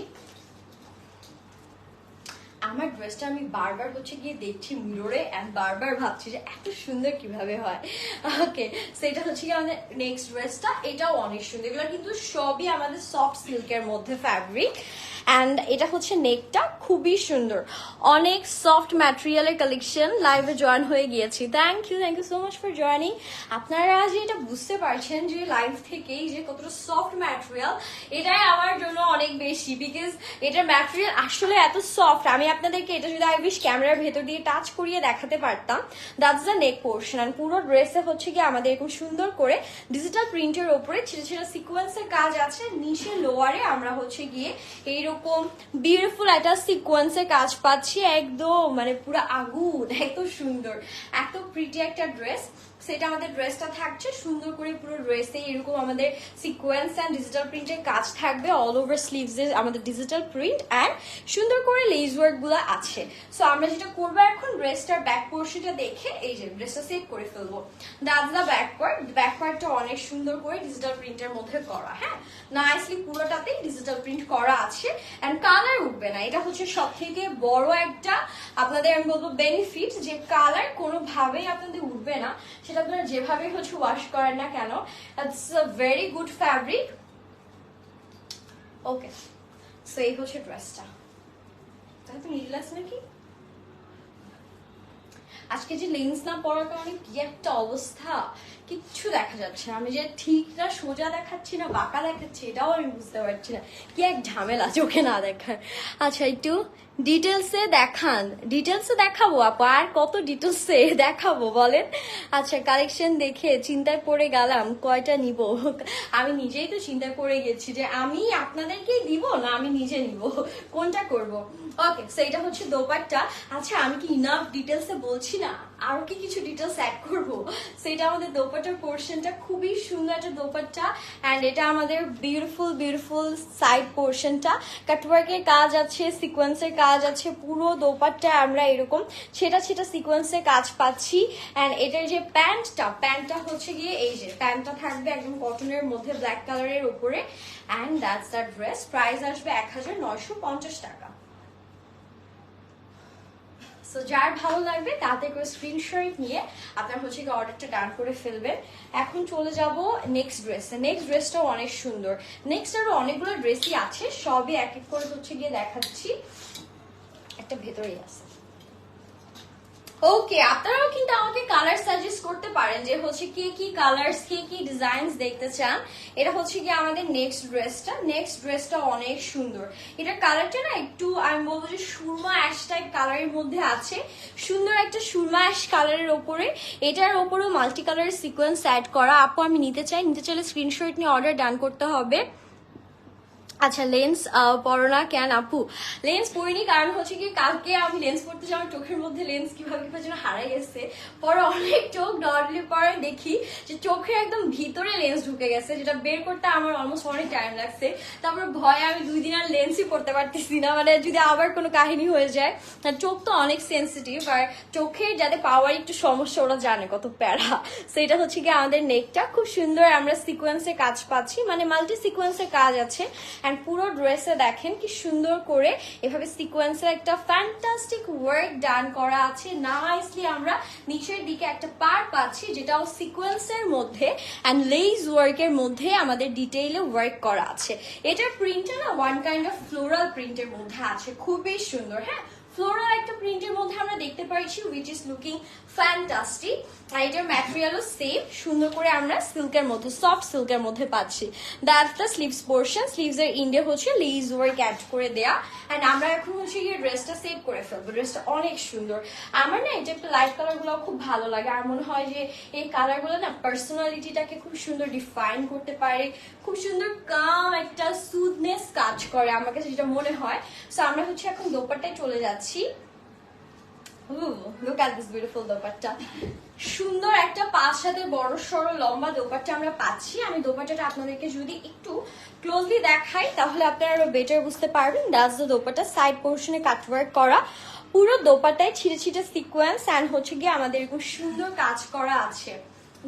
আমার ড্রেসটা আমি বারবার হচ্ছে গিয়ে দেখছি মিররে, এন্ড বারবার ভাবছি যে এত সুন্দর কিভাবে হয়। ওকে সেটা হচ্ছে কি আমাদের নেক্সট ড্রেসটা, এটাও অনেক সুন্দর, এগুলো কিন্তু সবই আমাদের সফট সিল্কের মধ্যে ফ্যাব্রিক। অ্যান্ড এটা হচ্ছে নেকটা, খুবই সুন্দর, অনেক সফট ম্যাটেরিয়ালের কালেকশন। লাইভে জয়েন হয়ে গিয়েছি, thank you so much for joining. আপনারা যে এটা বুঝতে পারছেন যে লাইভ থেকেই যে কতটা সফট ম্যাটেরিয়াল, এটাই আমার জন্য অনেক বেশি, বিকজ এটার ম্যাটেরিয়াল আসলে এত সফট। আমি আপনাদেরকে এটা যদি আই উইশ ক্যামেরার ভেতর দিয়ে টাচ করিয়ে দেখাতে পারতাম। That's the neck portion, and পুরো ড্রেসে হচ্ছে কি আমাদের এরকম সুন্দর করে ডিজিটাল প্রিন্টের ওপরে ছিটে ছিটে সিকোয়েন্সের কাজ আছে, নিচে লোয়ারে আমরা হচ্ছে গিয়ে এইরকম বিউটিফুল একটা সিকোয়েন্সের কাজ পাচ্ছি, একদম মানে পুরো আগুন, এত সুন্দর, এত প্রিটি একটা ড্রেস। সেটা আমাদের ড্রেসটা থাকছে সুন্দর করে, পুরো ড্রেসে এরকম আমাদের সিকোয়েন্স অ্যান্ড ডিজিটাল প্রিন্টের কাজ থাকবে, অল ওভার স্লিভসে আমাদের ডিজিটাল প্রিন্ট অ্যান্ড সুন্দর করে লেস ওয়ার্ক গুলো আছে। সো আমরা যেটা করবো এখন, ড্রেসটার ব্যাক পোর্শনটা দেখে এই যে ড্রেসটা সেট করে ফেলবো। That's the back part, back পার্টটা অনেক সুন্দর করে ডিজিটাল প্রিন্টের মধ্যে করা, হ্যাঁ নাইসলি পুরোটাতেই ডিজিটাল প্রিন্ট করা আছে, অ্যান্ড কালার উঠবে না। এটা হচ্ছে সব থেকে বড় একটা আপনাদের আমি বলবো বেনিফিট, যে কালার কোনোভাবেই আপনাদের উঠবে না, সেটা সেটা আপনারা যেভাবে হচ্ছে ওয়াশ করেন না কেন, it's a very good fabric. Okay, so এই হচ্ছে ড্রেসটা। তাহলে তো মিডলাস নাকি আজকে যে লেন্স না পরার কারণে কি একটা অবস্থা, কিচ্ছু দেখা যাচ্ছে না। আমি যে ঠিক না সোজা দেখাচ্ছি না বাঁকা দেখাচ্ছি এটাও আমি বুঝতে পারছি না, কি এক ঝামেলা চোখে না দেখার। আচ্ছা একটু ডিটেলসে দেখান। ডিটেলসে দেখাবো আপু, আর কত ডিটেলসে দেখাবো বলেন। আচ্ছা কালেকশন দেখে চিন্তায় পড়ে গেলাম কয়টা নিব। আমি নিজেই তো চিন্তায় পড়ে গেছি যে আমি আপনাদেরকেই দিব না আমি নিজে নিব, কোনটা করব। ওকে, সো এটা হচ্ছে দোপাট্টা। আচ্ছা আমি কি ইনাফ ডিটেলসে বলছি না, আরো কি কিছু ডিটেলস অ্যাড করব। সেটা আমাদের দোপাট্টার পোর্শনটা খুবই সুন্দর একটা দোপাট্টা, অ্যান্ড এটা আমাদের বিউটিফুল বিউটিফুল সাইড পোর্শনটা, কাটওয়ার্কের কাজ আছে, সিকোয়েন্সের কাজ আছে, পুরো দোপাট্টা আমরা এরকম ছেটা ছেটা সিকোয়েন্সের কাজ পাচ্ছি। অ্যান্ড এটার যে প্যান্টটা হচ্ছে গিয়ে এই যে প্যান্টটা থাকবে একদম কটনের মধ্যে ব্ল্যাক কালারের উপরে, and that's the dress. Price আসবে 1950 টাকা। সো যার ভালো লাগবে তাতে করে স্ক্রিনশট নিয়ে আপনার হচ্ছে কি অর্ডারটা ডান করে ফেলবেন। এখন চলে যাব নেক্সট ড্রেসে। নেক্সট ড্রেসটাও অনেক সুন্দর। নেক্সট আরো অনেকগুলো ড্রেসই আছে, সবই এক এক করে হচ্ছে গিয়ে দেখাচ্ছি। একটা ভেতরেই আছে। ওকে, আপনারাও কিন্তু আমাকে কালার সাজেস্ট করতে পারেন যে হচ্ছে কে কি কালার্স কে কি ডিজাইনস দেখতে চান। এটা হচ্ছে কি আমাদের নেক্সট ড্রেসটা। নেক্সট ড্রেসটা অনেক সুন্দর। এটার কালারটা না একটু আমি বলবো যে সুরমা অ্যাশ টাইপ কালারের মধ্যে আছে, সুন্দর একটা সুরমা অ্যাশ কালারের ওপরে। এটার ওপরেও মাল্টি কালারের সিকোয়েন্স অ্যাড করা। আপু আমি নিতে চাইলে স্ক্রিনশট নিয়ে অর্ডার ডান করতে হবে। আচ্ছা লেন্স পরো না কেন আপু? লেন্স পরিনি কারণ হচ্ছে কি কালকে আমি লেন্স পরতে যাই, আমার চোখের মধ্যে লেন্স কিভাবে যেন হারাই গেছে। পরে অনেক চোখ ডটলি পরে দেখি যে চোখের একদম ভিতরে লেন্স ঢুকে গেছে, যেটা বের করতে আমার অলমোস্ট অনেক টাইম লাগছে। তারপর ভয়ে আমি 2 দিন আর লেন্সই পরতে পারতেছি না, মানে যদি আবার কোনো কাহিনী হয়ে যায়। চোখ তো অনেক সেন্সিটিভ, আর চোখের যাতে পাওয়ার একটু সমস্যা ওরা জানে কত প্যারা। সেটা হচ্ছে কি আমাদের নেকটা খুব সুন্দর আমরা সিকোয়েন্সে কাজ পাচ্ছি, মানে মাল্টি সিকোয়েন্সের কাজ আছে। এন্ড পুরো ড্রেসে দেখেন কি সুন্দর করে এভাবে সিকোয়েন্সের একটা ফ্যান্টাস্টিক ওয়ার্ক ডান করা আছে। নাইসলি আমরা নিচের দিকে একটা পার পাচ্ছি যেটাও সিকোয়েন্সের মধ্যে এন্ড লেস ওয়ার্কের মধ্যে আমাদের ডিটেইলে ওয়ার্ক করা আছে। এটার প্রিন্টটা না ওয়ান কাইন্ড অফ ফ্লোরাল প্রিন্টের মধ্যে আছে, খুবই সুন্দর। হ্যাঁ, ফ্লোরাল একটা প্রিন্টের মধ্যে আমরা দেখতে পাচ্ছি, উইচ ইজ লুকিং ফ্যান্টাস্টিক। আর এটার ম্যাটেরিয়ালও সেম, সুন্দর করে আমরা সিল্কের মধ্যে সফট সিল্কের মধ্যে পাচ্ছি। That's the sleeves portion. Sleeves এর ইন্ডে হচ্ছে লেস ওয়ার্ক অ্যাড করে দেয়া। এন্ড আমরা এখন হচ্ছে গিয়ে ড্রেসটা সেভ করে ফেলবো। ড্রেসটা অনেক সুন্দর। আমার না এটা একটা লাইট কালার গুলো খুব ভালো লাগে, আর মনে হয় যে এই কালার গুলো না পার্সোনালিটিটাকে খুব সুন্দর ডিফাইন করতে পারে, খুব সুন্দর কাম একটা সুদনেস কাজ করে আমার কাছে যেটা মনে হয়। সো আমরা হচ্ছে এখন দোপাট্টায় চলে যাচ্ছি। Look at this beautiful dupatta. সুন্দর একটা 5 হাতের বড় সড়ো লম্বা দোপাট্টা আমরা পাচ্ছি। আমি দোপাট্টাটা আপনাদেরকে যদি একটু ক্লোজলি দেখাই তাহলে আপনারা আরো বেটার বুঝতে পারবেন। That's the dupatta. সাইড পোর্শনে কাটওয়ার্ক করা, পুরো দোপাট্টায় ছিটে ছিটে সিকোয়েন্স এন্ড হচ্ছে গিয়ে আমাদের এরকম সুন্দর কাজ করা আছে।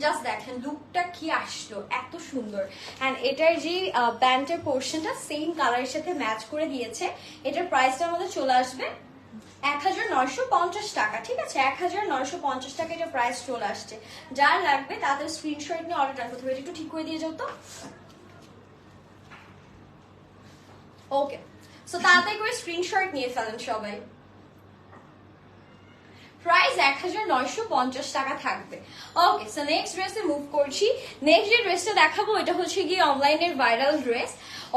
জাস্ট দেখেন লুকটা কি আসলো, এত সুন্দর। এন্ড এটার যে প্যান্টের পোর্শনটা সেম কালারের সাথে ম্যাচ করে দিয়েছে। এটার প্রাইসটা আমাদের চলে আসবে 1950 টাকা। ঠিক আছে, 1950 টাকা এটা প্রাইস চলে আসছে। যার লাগবে তাদের স্ক্রিনশট নিয়ে অর্ডার করতে হবে। একটু ঠিক করে দিয়ে যাও তো। ওকে, সো তাড়াতাড়ি করে স্ক্রিনশট নিয়ে ফেলেন সবাই। প্রাইস 1950 টাকা থাকবে। ওকে, সো নেক্সট ড্রেসে মুভ করছি। নেক্সট যে ড্রেসটা দেখাবো এটা হচ্ছে গিয়ে অনলাইনের ভাইরাল ড্রেস।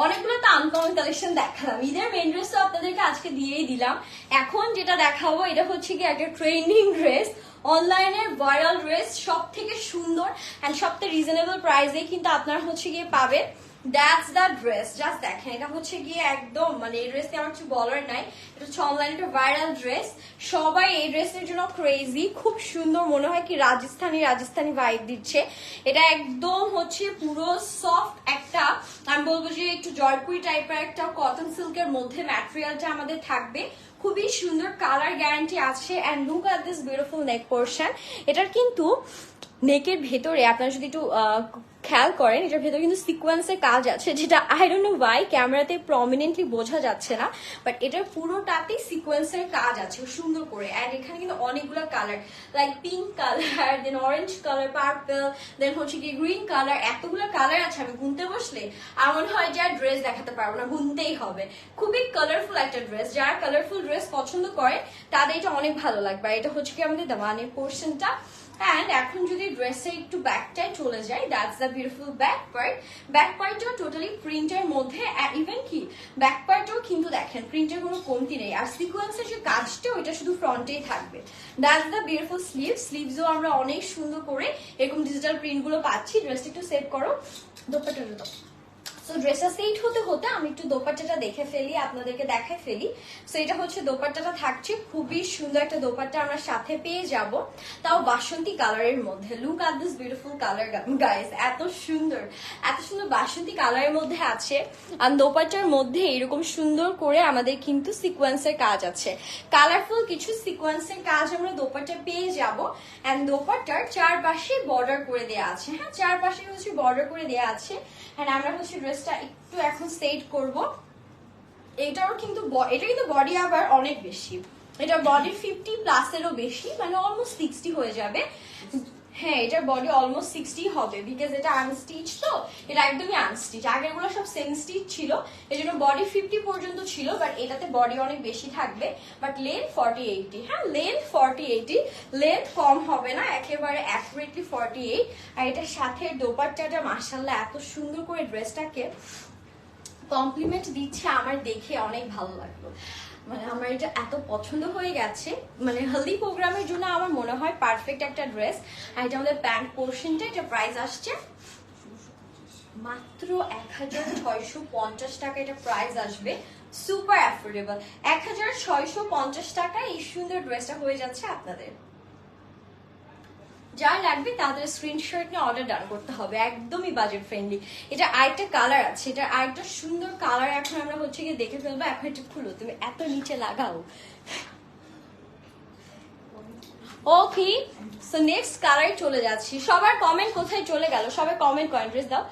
অনেকগুলো তো আনকমন কালেকশন দেখালাম, ঈদের মেন ড্রেস তো আপনাদেরকে আজকে দিয়েই দিলাম। এখন যেটা দেখাবো এটা হচ্ছে গিয়ে একটা ট্রেন্ডিং ড্রেস, অনলাইনের ভাইরাল ড্রেস, সব থেকে সুন্দর অ্যান্ড সবথেকে রিজনেবল প্রাইসে কিন্তু আপনারা হচ্ছে গিয়ে পাবেন। That's the dress. জাস্ট দেখেন এটা হচ্ছে গিয়ে একদম মানে এই ড্রেস আমার কিছু বলার নাই। এটা হচ্ছে অনলাইনের ভাইরাল ড্রেস, সবাই এই ড্রেসের জন্য ক্রেজি। খুব সুন্দর, মনে হয় কি রাজস্থানি ভাইব দিচ্ছে। এটা একদম হচ্ছে পুরো সফট একটা, আমি বলবো যে একটু জয়পুরি টাইপের একটা কটন সিল্কের মধ্যে ম্যাটেরিয়ালটা আমাদের থাকবে। খুবই সুন্দর কালার গ্যারান্টি আছে। And look at this beautiful neck portion. এটার কিন্তু নেকের ভেতরে আপনারা যদি একটু খেয়াল করেন, এটার ভেতরে কিন্তু সিকোয়েন্সের কাজ আছে, যেটা আই ডোন্ট নো ওয়াই ক্যামেরাতে প্রমিনেন্টলি বোঝা যাচ্ছে না, বাট এটার পুরোটাতেই সিকোয়েন্সের কাজ আছে সুন্দর করে। অ্যান্ড এখানে কিন্তু অনেকগুলো কালার, লাইক পিঙ্ক কালার, দেন অরেঞ্জ কালার, পার্পল, দেন হচ্ছে কি গ্রিন কালার, এতগুলো কালার আছে আমি গুনতে বসলে আমার মনে হয় যে আর ড্রেস দেখাতে পারবো না, গুনতেই হবে। খুবই কালারফুল একটা ড্রেস, যারা কালারফুল ড্রেস পছন্দ করে তাদের এটা অনেক ভালো লাগবে। এটা হচ্ছে কি আমাদের দামানের পোর্শনটা। অ্যান্ড এখন যদি ড্রেসের একটু ব্যাকটাই চলে যায়, that's the beautiful back part. ব্যাক পার্টটাও টোটালি প্রিন্টের মধ্যে, ইভেন কি ব্যাক পার্টও কিন্তু দেখেন প্রিন্টের কোনো কমতি নেই। আর সিকোয়েন্সের যে কাজটা ওইটা শুধু ফ্রন্টেই থাকবে। That's the beautiful sleeve. স্লিভসও আমরা অনেক সুন্দর করে এরকম ডিজিটাল প্রিন্ট গুলো পাচ্ছি। ড্রেসটা একটু সেভ করো, দোপাট্টাটা দাও। সো ড্রেসটা সেট হতে হতে আমি একটু দোপাট্টাটা দেখে ফেলি, আপনাদেরকে দেখাই ফেলি। সো এটা হচ্ছে দোপাট্টাটা থাকছে, খুবই সুন্দর একটা দোপাট্টা আমরা সাথে পেয়ে যাব, তাও বাসন্তী কালারের মধ্যে। Look at this beautiful colour guys, এত সুন্দর বাসন্তী কালারের মধ্যে আছে। আর দোপাট্টার মধ্যে এরকম সুন্দর করে আমাদের কিন্তু সিকোয়েন্সের কাজ আছে, কালারফুল কিছু সিকোয়েন্সের কাজ আমরা দোপাট্টা পেয়ে যাব। এন্ড দোপাট্টার চারপাশে বর্ডার করে দেওয়া আছে, হ্যাঁ চারপাশে হচ্ছে বর্ডার করে দেওয়া আছে। এন্ড আমরা হচ্ছে ড্রেসটা একটু এখন সেট করব। এটা কিন্তু বডি আবার অনেক বেশি, এটা বডি 50+-এরও বেশি, মানে অলমোস্ট 60 হয়ে যাবে। হ্যাঁ এটার বডি অলমোস্ট 60 হবে, বিকজ এটা আনস্টিচ, তো এটা একদমই আনস্টিচ। আগের গুলো সব সেম স্টিচ ছিল, এই জন্য বডি 50 পর্যন্ত ছিল, বাট এটাতে বডি অনেক বেশি থাকবে। বাট লেন্থ 40-80, হ্যাঁ লেন্থ 40-80, লেন্থ কম হবে না, একেবারে অ্যাকুরেটলি 48। আর এটার সাথে দোপাট্টাটা মাশাআল্লাহ এত সুন্দর করে ড্রেসটাকে কমপ্লিমেন্ট দিচ্ছে, আমার দেখে অনেক ভালো লাগলো। মানে আমার এটা এত পছন্দ হয়ে গেছে, মানে হলদি প্রোগ্রামের জন্য আমার মনে হয় পারফেক্ট একটা ড্রেস। আর এটা আমাদের প্যান্ট পোর্শনটা, এটা প্রাইস আসছে মাত্র 1650 টাকা। এটা প্রাইস আসবে সুপার অ্যাফোর্ডেবল, 1650 টাকায় এই সুন্দর ড্রেসটা হয়ে যাচ্ছে আপনাদের। যা লাগবে তাদের স্ক্রিনশট নিয়ে অর্ডার ডান করতে হবে, একদমই বাজেট ফ্রেন্ডলি। এটা আরেকটা কালার আছে, এটা আরেকটা সুন্দর কালার এখন আমরা হচ্ছে গিয়ে দেখে ফেলবো। এখন এটা খুলো, তুমি এত নিচে লাগাও। ওকে, সো নেক্সট কালারে চলে যাচ্ছি। সবার কমেন্ট কোথায় চলে গেল? সবাই কমেন্ট করেন, ড্রেস দাও।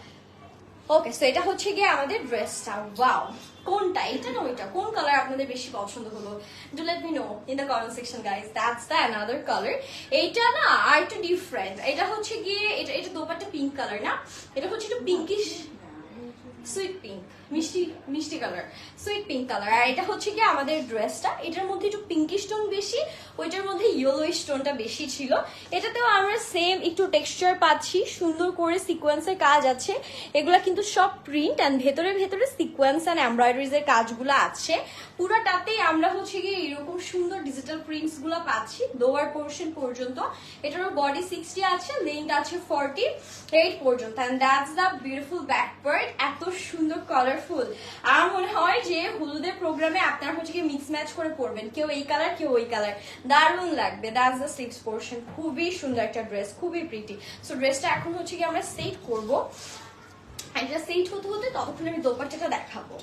ওকে, সো এটা হচ্ছে গিয়ে আমাদের ড্রেসটা। ওয়াও, কোনটা, এটা না ওইটা, কোন কালার আপনাদের বেশি পছন্দ হলো? Do let me no in the comment section guys. That's the another colour. এইটা না আর একটু ডিফারেন্ট, এটা হচ্ছে গিয়ে এটা দোপাট্টা পিঙ্ক কালার না, এটা হচ্ছে একটু পিঙ্কিশ সুইট পিঙ্ক, মিষ্টি মিষ্টি কালার, সুইট পিঙ্ক কালার। আর এটা হচ্ছে কি আমাদের ড্রেসটা, এটার মধ্যে একটু পিঙ্কিশ টোন বেশি, ওইটার মধ্যে ইয়েলোইশ টোনটা বেশি ছিল। এটাতেও আমরা সেম একটু টেক্সচার পাচ্ছি, সুন্দর করে সিকোয়েন্সের কাজ আছে। এগুলা কিন্তু সব প্রিন্ট, অ্যান্ড ভেতরে ভেতরে সিকোয়েন্স অ্যান্ড এমব্রয়ডারিজ এর কাজগুলো আছে। পুরোটাতেই আমরা হচ্ছে গিয়ে এরকম সুন্দর ডিজিটাল প্রিন্টস গুলো পাচ্ছি লোয়ার পোর্শন পর্যন্ত। এটারও বডি 60 আছে, লেন্থ আছে 48 পর্যন্ত। And that's the beautiful back part, এত সুন্দর কালারফুল। আমার মনে হয় যে হলুদের প্রোগ্রামে আপনারা হচ্ছে কি মিক্স ম্যাচ করে পরবেন, কেউ এই কালার কেউ ওই কালার, দারুণ লাগবে। দ্যাটস দ্য স্লিভস পোর্শন, খুবই সুন্দর একটা ড্রেস, খুবই প্রিটি। সো ড্রেসটা এখন হচ্ছে কি আমরা সেট করবো, এটা সেট হতে হতে ততক্ষণ আমি দোপাট্টাটা দেখাবো।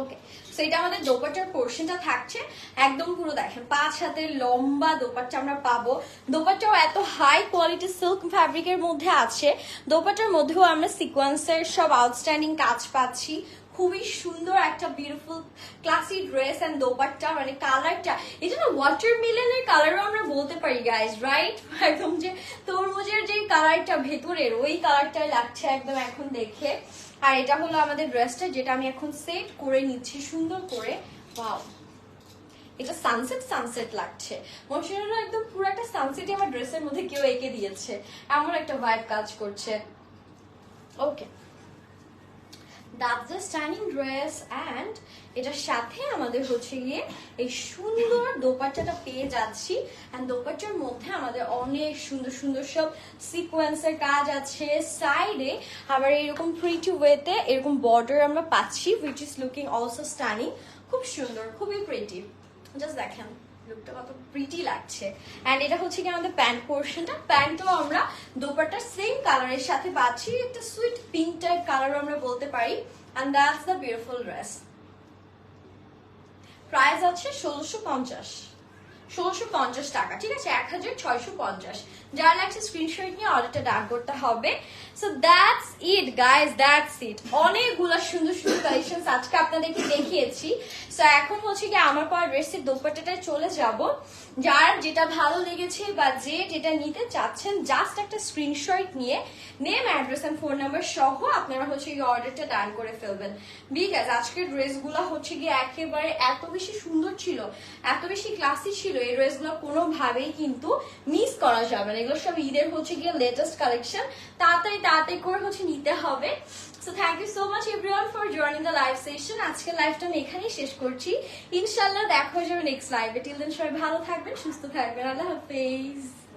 ওকে, সো এটা আমাদের দোপাট্টার পোর্শনটা থাকছে, একদম পুরো দেখেন 5 হাতের লম্বা দোপাট্টা আমরা পাবো। দোপাট্টাও এত হাই কোয়ালিটি সিল্ক ফ্যাব্রিকের মধ্যে আছে, দোপাট্টার মধ্যেও আমরা সিকোয়েন্সের সব আউটস্ট্যান্ডিং কাজ পাচ্ছি। খুবই সুন্দর একটা beautiful classy dress and dupatta, মানে কালারটা এটা না ওয়াটারমেলনের কালারও আমরা বলতে পারি গাইজ, রাইট? একদম যে তরমুজের যে কালারটা ভেতরের, ওই কালারটাই লাগছে একদম এখন দেখে। আর এটা হলো আমাদের ড্রেসটা, যেটা আমি এখন সেট করে নিচ্ছি সুন্দর করে। ওয়াও, এটা সানসেট সানসেট লাগছে, মনে হলো একদম পুরো একটা সানসেটই আমার ড্রেসের মধ্যে কেউ এঁকে দিয়েছে, এমন একটা ভাইব কাজ করছে। Okay, that's the styling dress. And এটার সাথে আমাদের হচ্ছে গিয়ে এই সুন্দর দোপাট্টাটা পেয়ে যাচ্ছি। অ্যান্ড দোপাট্টার মধ্যে আমাদের অনেক সুন্দর সুন্দর সব সিকোয়েন্সের কাজ আছে, সাইডে আবার এরকম প্রিটি ওয়েতে এরকম বর্ডার আমরা পাচ্ছি, which is looking also styling, খুব সুন্দর, খুবই প্রিটি। জাস্ট দেখেন লুকটা কত প্রিটি লাগছে। এন্ড এটা হচ্ছে কি আমাদের প্যান্ট পোর্শনটা, প্যান্টও আমরা দোপাট্টার সেম কালারের সাথে পাচ্ছি, একটা সুইট পিঙ্ক টাইপ কালার আমরা বলতে পারি। And that's the beautiful dress. Price আছে 1650, 1650 টাকা, ঠিক আছে, 1650। যারা লাগছে স্ক্রিনশট নিয়ে অর্ডারটা ডান করতে হবে। So that's it guys, that's it. অনেকগুলো সুন্দর সুন্দর কালেকশন আজকে আপনাদেরকে দেখিয়েছি। সো এখন হচ্ছে কি আমার পর ড্রেসের দোপাট্টাটায় চলে যাব। যার যেটা ভালো লেগেছে বা যে যেটা নিতে চাচ্ছেন জাস্ট একটা স্ক্রিনশট নিয়ে name, address and phone number সহ আপনারা হচ্ছে এই অর্ডারটা ডান করে ফেলবেন। বিকজ আজকের ড্রেসগুলো হচ্ছে গিয়ে একেবারে এত বেশি সুন্দর ছিল, এত বেশি ক্লাসি ছিল, এই ড্রেসগুলো কোনোভাবেই কিন্তু মিস করা যাবে না। এগুলো সব ঈদের হচ্ছে গিয়ে লেটেস্ট কালেকশন, তাড়াতাড়ি তাড়াতাড়ি করে হচ্ছে নিতে হবে। So thank you so much everyone for joining the live session. আজকের লাইভটা আমি এখানেই শেষ করছি। ইনশাল্লাহ দেখা হয়ে যাবে নেক্সট লাইভে। টিল দেন সবাই ভালো থাকবেন, সুস্থ থাকবেন। আল্লাহ হাফেজ।